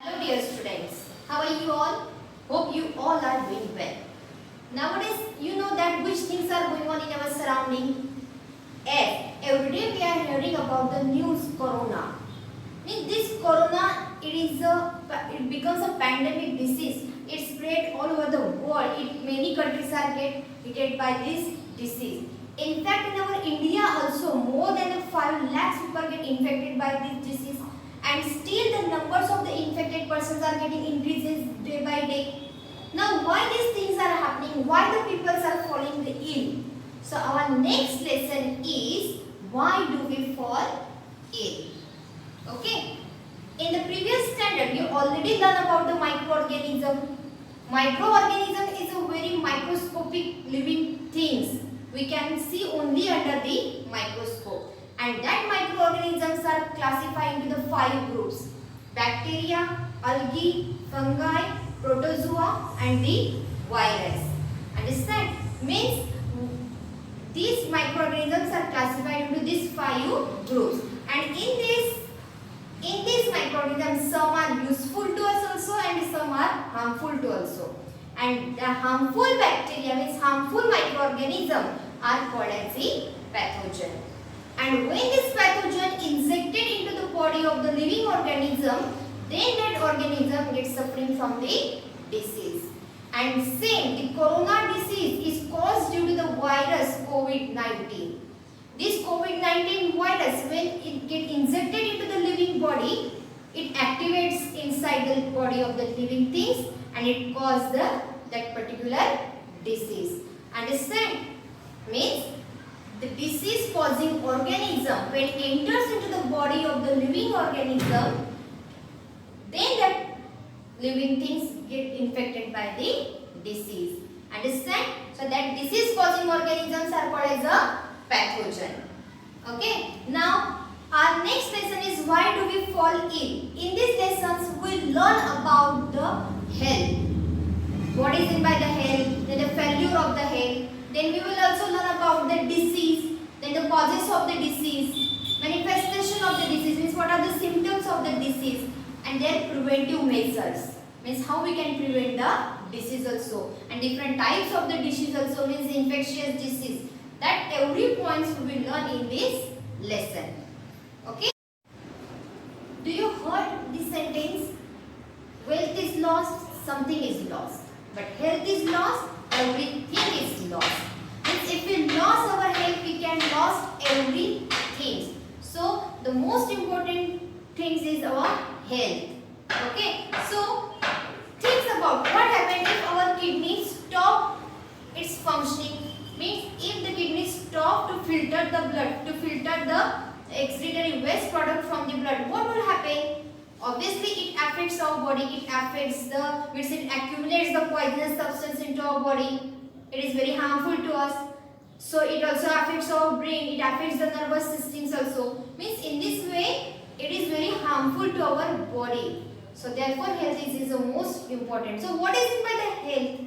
Hello dear students, how are you all? Hope you all are doing well. Nowadays, you know that which things are going on in our surrounding. Every day we are hearing about the news corona. This corona, it becomes a pandemic disease. It spread all over the world. Many countries are get hit by this disease. In fact, in our India also, more than 5 lakhs people get infected by this disease. And still the numbers of the infected persons are getting increases day by day. Now why these things are happening? Why the people are falling ill? So our next lesson is why do we fall ill? Okay. In the previous standard you already learned about the microorganism. Microorganism is a very microscopic living things. We can see only under the microscope. And that microorganisms are classified into the 5 groups: bacteria, algae, fungi, protozoa and the virus. Understand? Means these microorganisms are classified into these 5 groups. And in these microorganisms, some are useful to us also and some are harmful to also. And the harmful bacteria, means harmful microorganisms, are called as the pathogen. And when this pathogen injected into the body of the living organism, then that organism gets suffering from the disease. And same, the corona disease is caused due to the virus COVID-19. This COVID-19 virus, when it gets injected into the living body, it activates inside the body of the living things and it causes that particular disease. Understand? Means the disease causing organism, when it enters into the body of the living organism, then that living things get infected by the disease. Understand? So that disease causing organisms are called as a pathogen. Okay. Now our next lesson is why do we fall ill? In these lessons we learn about the health. What is meant by the health? Then the failure of the health. Then we will also learn about the disease, then the causes of the disease, manifestation of the disease, means what are the symptoms of the disease, and their preventive measures, means how we can prevent the disease also, and different types of the disease also, means infectious disease. That every points we will learn in this lesson. Okay? Do you heard this sentence? Wealth is lost, something is lost. But health is lost, everything is lost. Means if we lose our health, we can lose everything. So the most important things is our health. Okay. So think about what happens if our kidneys stop its functioning. Means if the kidneys stop to filter the blood, to filter the excretory waste product from the blood, what will happen? Obviously it affects our body, it affects the, means it accumulates the poisonous substance into our body. It is very harmful to us. So it also affects our brain, it affects the nervous systems also. Means in this way it is very harmful to our body. So therefore health is the most important. So what is it by the health?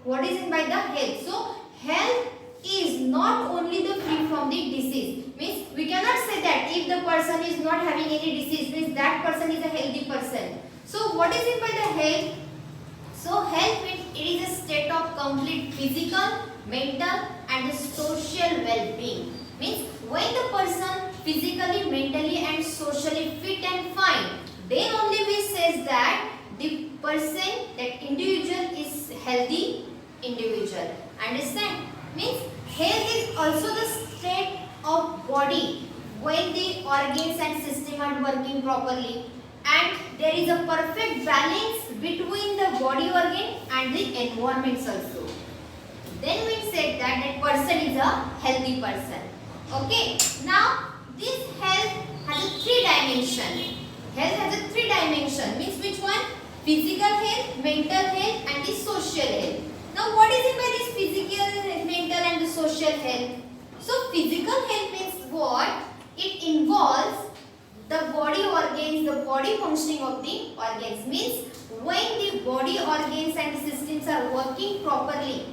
What is it by the health? So health is not only the free from the disease. Means we cannot say that if the person is not having any disease, means that person is a healthy person. So what is it by the health? So health means it is a state of complete physical, mental and social well-being. Means when the person physically, mentally and socially fit and fine, then only we says that the person, that individual is healthy individual. Understand? Means health is also the state of body when the organs and system are working properly and there is a perfect balance between the body organ and the environments also. Then we said that that person is a healthy person. Okay. Now this health has a 3 dimension. Health has a 3 dimension. Means which one? Physical health, mental health and the social health. Now what is it by this physical, mental and the social health? So physical health means what? It involves the body organs, the body functioning of the organs. Means when the body organs and systems are working properly,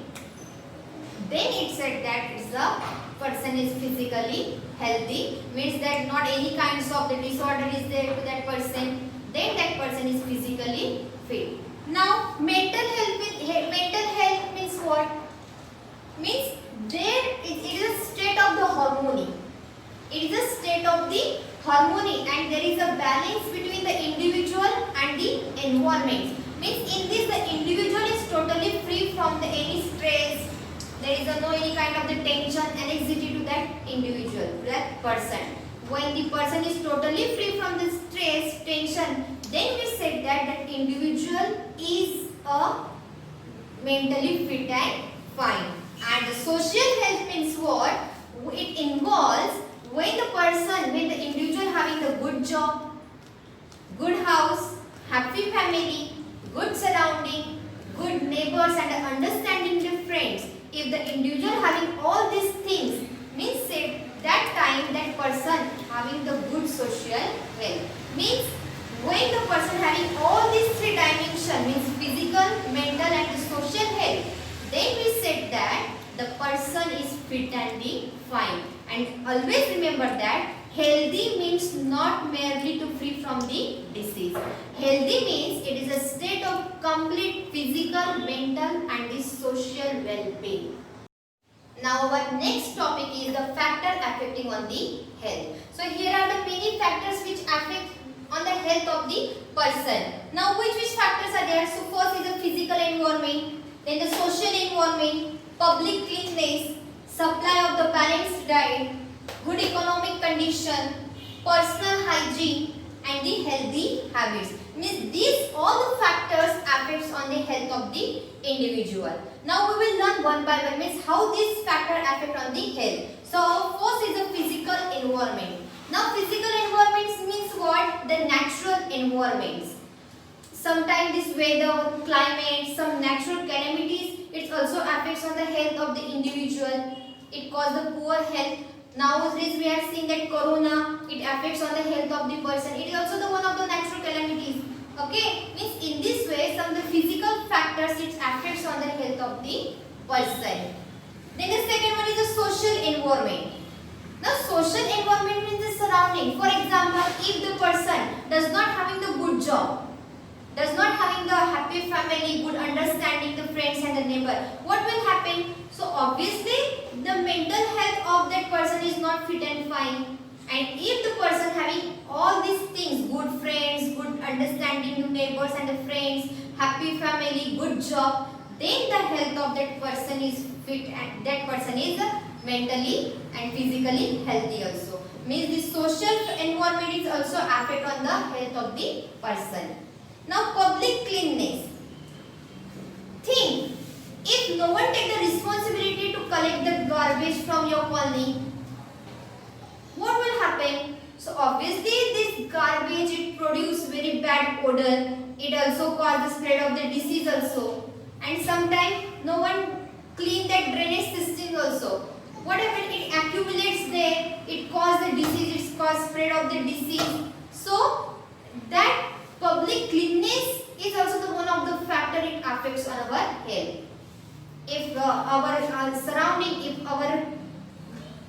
then it said that it's a person is physically healthy, means that not any kinds of the disorder is there to that person. then that person is physically fit. Now mental health means what? Means it is a state of the harmony. It is a state of the harmony, and there is a balance between the individual and the environment. Means in this the individual is totally free from the any stress. There is no any kind of the tension and anxiety to that individual, that person. When the person is totally free from the stress, tension, then we said that that individual is a mentally fit and fine. And the social health means what? It involves when the individual having a good job, good house, happy family, good surrounding, good neighbors and understanding the friends. If the individual having all these things, means say that time that person having the good social health. Means when the person having all these three dimensions, means physical, mental and social health, then we said that the person is fit and the fine. And always remember that healthy means not merely to free from the disease. Healthy means it is a state of complete physical, mental and the social well-being. Now our next topic is the factor affecting on the health. So here are the many factors which affect on the health of the person. Now which factors are there? So first is the physical environment, then the social environment, public cleanliness, supply of the balanced diet, good economic condition, personal hygiene and the healthy habits. Means these all the factors affects on the health of the individual. Now we will learn one by one, means how these factors affect on the health. So first is the physical environment. Now physical environments means what? The natural environments. Sometimes this weather, climate, some natural calamities, it also affects on the health of the individual. It causes the poor health. Nowadays we are seeing that corona, it affects on the health of the person. It is also the one of the natural calamities. Okay, means in this way some of the physical factors it affects on the health of the person. Then the second one is the social environment. Now social environment means the surrounding. For example, if the person does not having the good job, does not having the happy family, good understanding the friends and the neighbor, what will happen? So obviously the mental health of that person is not fit and fine. And if the person having all these things, good friends, good understanding to neighbors and the friends, happy family, good job, then the health of that person is fit and that person is mentally and physically healthy also. Means the social environment is also affect on the health of the person. Now public cleanliness. Think, if no one take the responsibility to collect the garbage from your colony, what will happen? So obviously this garbage it produce very bad odor. It also cause the spread of the disease also. And sometimes no one clean that drainage system also. What happens? It accumulates there. It cause the disease. It cause spread of the disease. So that public cleanliness is also the one of the factor it affects on our health. If our surrounding, if our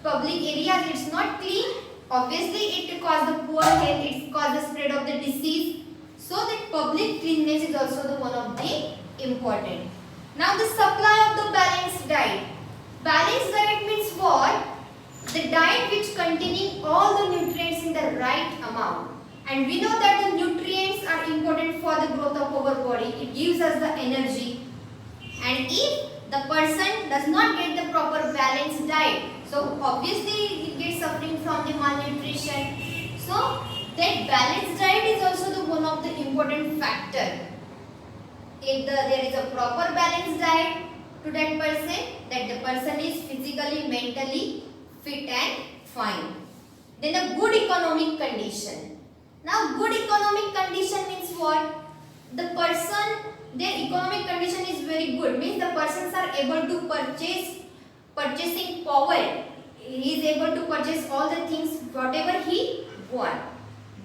public areas it's not clean, obviously it cause the poor health, it cause the spread of the disease. So that public cleanliness is also the one of the important. Now the supply of the balanced diet. Balanced diet means what? The diet which containing all the nutrients in the right amount. And we know that the nutrients are important for the growth of our body. It gives us the energy. And if the person does not get the proper balanced diet, so obviously he gets suffering from the malnutrition. So that balanced diet is also the one of the important factor. If there is a proper balanced diet to that the person is physically, mentally fit and fine. Then a good economic condition. Now good economic condition means what? The person, their economic condition is very good. Means the persons are able to purchasing power. He is able to purchase all the things whatever he want.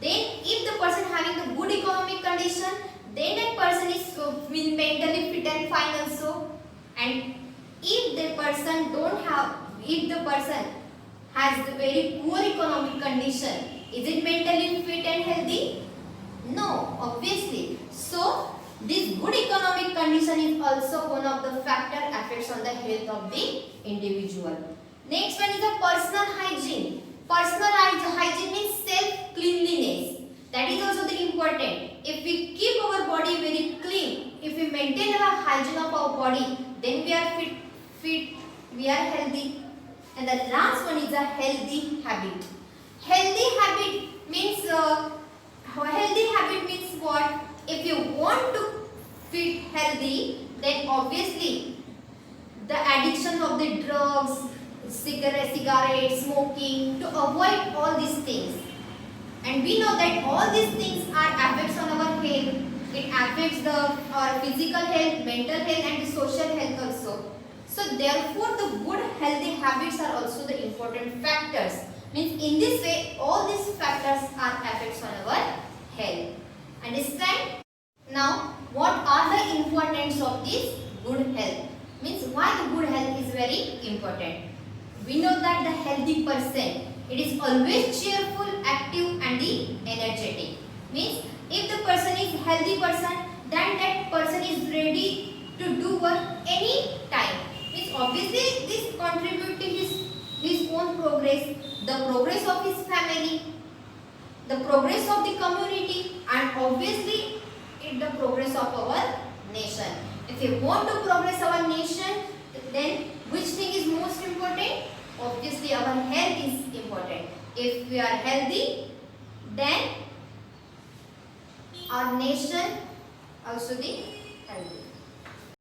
Then if the person having the good economic condition, then that person is mentally fit and fine also. And if the person has the very poor economic condition, is it mentally fit and healthy? No, obviously. So this good economic condition is also one of the factor affects on the health of the individual. Next one is the personal hygiene. Personal hygiene means self cleanliness. That is also very important. If we keep our body very clean, if we maintain our hygiene of our body, then we are fit, we are healthy. And the last one is a healthy habit. Healthy habit means what? If you want to fit healthy, then obviously the addiction of the drugs, cigarette, smoking, to avoid all these things. And we know that all these things are effects on our health. It affects our physical health, mental health and the social health also. So therefore the good healthy habits are also the important factors. Means in this way all these factors are effects on our health. Understand? Now what are the importance of this good health? Means why the good health is very important. We know that the healthy person, it is always cheerful, active and energetic. Means if the person is healthy person, then that person is ready to do work any time. Means obviously this contribute to his own progress, the progress of his family, the progress of the community and obviously the progress of our nation. If we want to progress our nation, then which thing is most important? Obviously our health is important. If we are healthy, then our nation also the healthy.